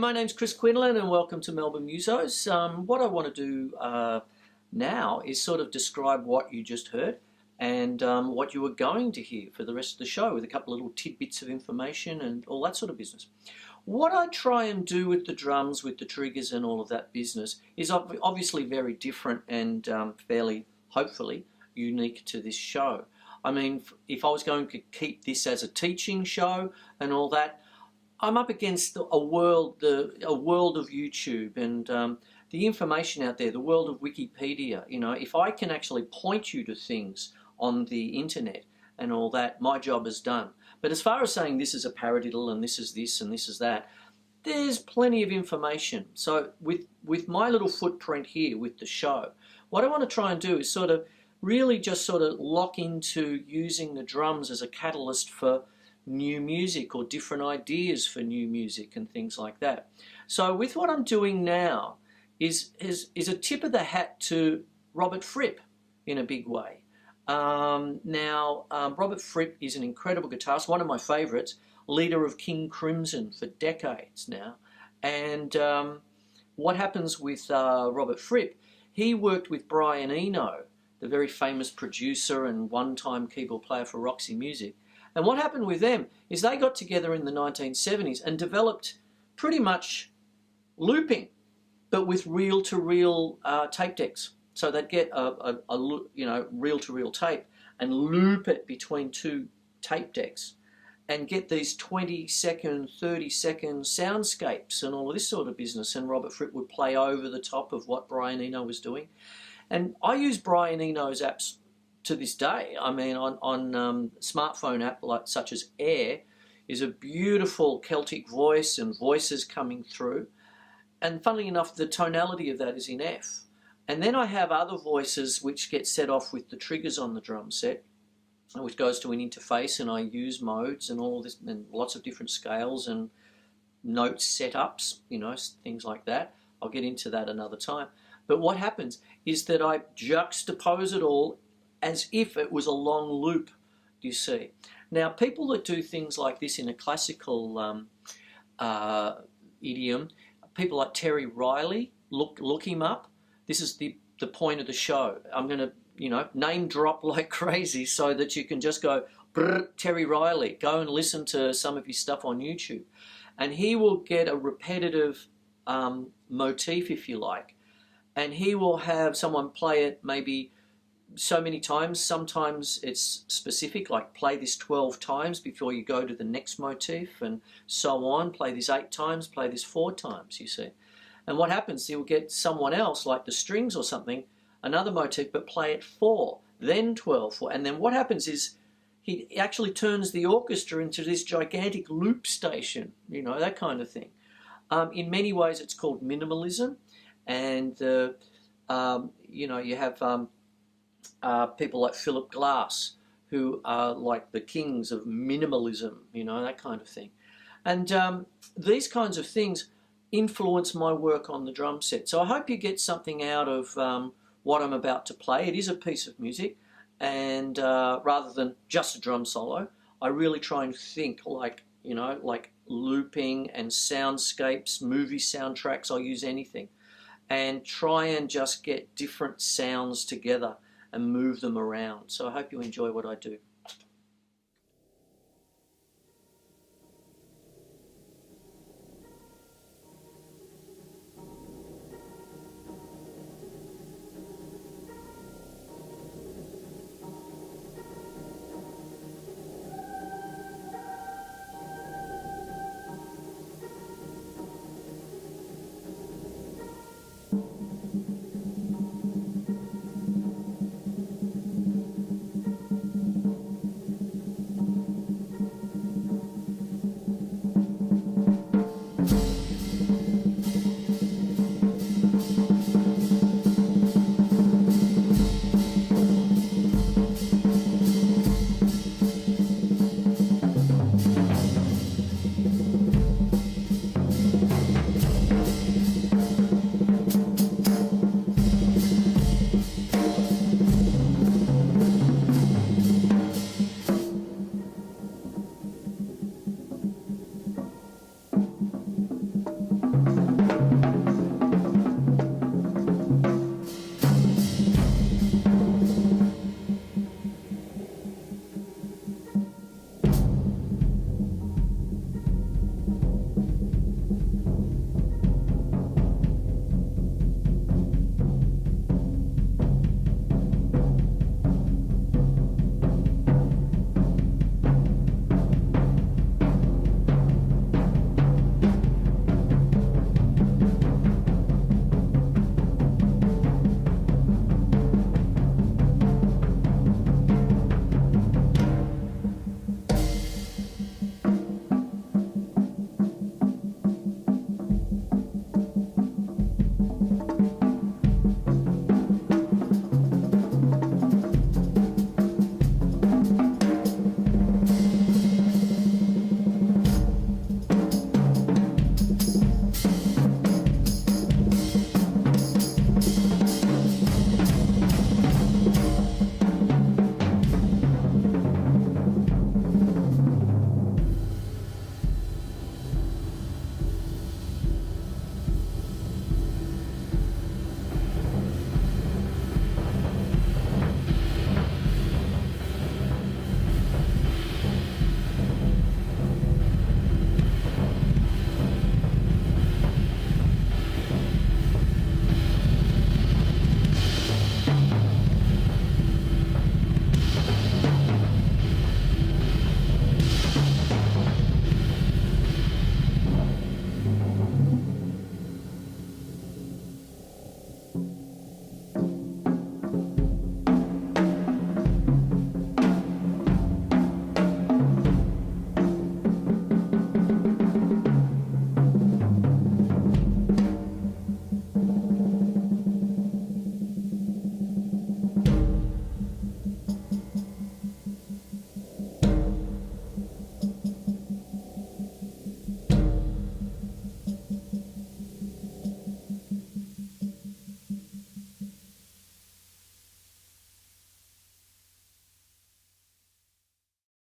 my name's Chris Quinlan and welcome to Melbourne Musos. What I want to do now is sort of describe what you just heard and what you were going to hear for the rest of the show, with a couple of little tidbits of information and all that sort of business. What I try and do with the drums, with the triggers and all of that business is obviously very different and fairly, hopefully, unique to this show. I mean, if I was going to keep this as a teaching show and all that, I'm up against a world of YouTube and the information out there, the world of Wikipedia. You know, if I can actually point you to things on the internet and all that, my job is done. But as far as saying this is a paradiddle and this is this and this is that, there's plenty of information. So with my little footprint here with the show, what I want to try and do is sort of really just sort of lock into using the drums as a catalyst for new music or different ideas for new music and things like that. So with what I'm doing now is a tip of the hat to Robert Fripp in a big way. Robert Fripp is an incredible guitarist, one of my favourites, leader of King Crimson for decades now. And what happens with Robert Fripp, he worked with Brian Eno, the very famous producer and one-time keyboard player for Roxy Music. And what happened with them is they got together in the 1970s and developed pretty much looping, but with reel-to-reel tape decks. So they'd get a reel-to-reel tape and loop it between two tape decks and get these 20-second, 30-second soundscapes and all of this sort of business. And Robert Fripp would play over the top of what Brian Eno was doing. And I use Brian Eno's apps to this day. I mean, on smartphone app such as Air is a beautiful Celtic voice and voices coming through. And funnily enough, the tonality of that is in F. And then I have other voices which get set off with the triggers on the drum set, which goes to an interface, and I use modes and all this and lots of different scales and note setups, you know, things like that. I'll get into that another time. But what happens is that I juxtapose it all as if it was a long loop, you see. Now, people that do things like this in a classical idiom, people like Terry Riley, look him up. This is the point of the show. I'm going to, you know, name drop like crazy so that you can just go, Terry Riley, go and listen to some of his stuff on YouTube. And he will get a repetitive motif, if you like. And he will have someone play it maybe so many times. Sometimes it's specific, like play this 12 times before you go to the next motif and so on. Play this 8 times, play this 4 times, you see. And what happens, he'll get someone else, like the strings or something, another motif, but play it 4, then 12, 4. And then what happens is he actually turns the orchestra into this gigantic loop station, you know, that kind of thing. In many ways it's called minimalism. And, you know, you have people like Philip Glass, who are like the kings of minimalism, you know, that kind of thing. And these kinds of things influence my work on the drum set. So I hope you get something out of what I'm about to play. It is a piece of music, and rather than just a drum solo, I really try and think like, you know, like looping and soundscapes, movie soundtracks. I'll use anything. And try and just get different sounds together and move them around. So I hope you enjoy what I do.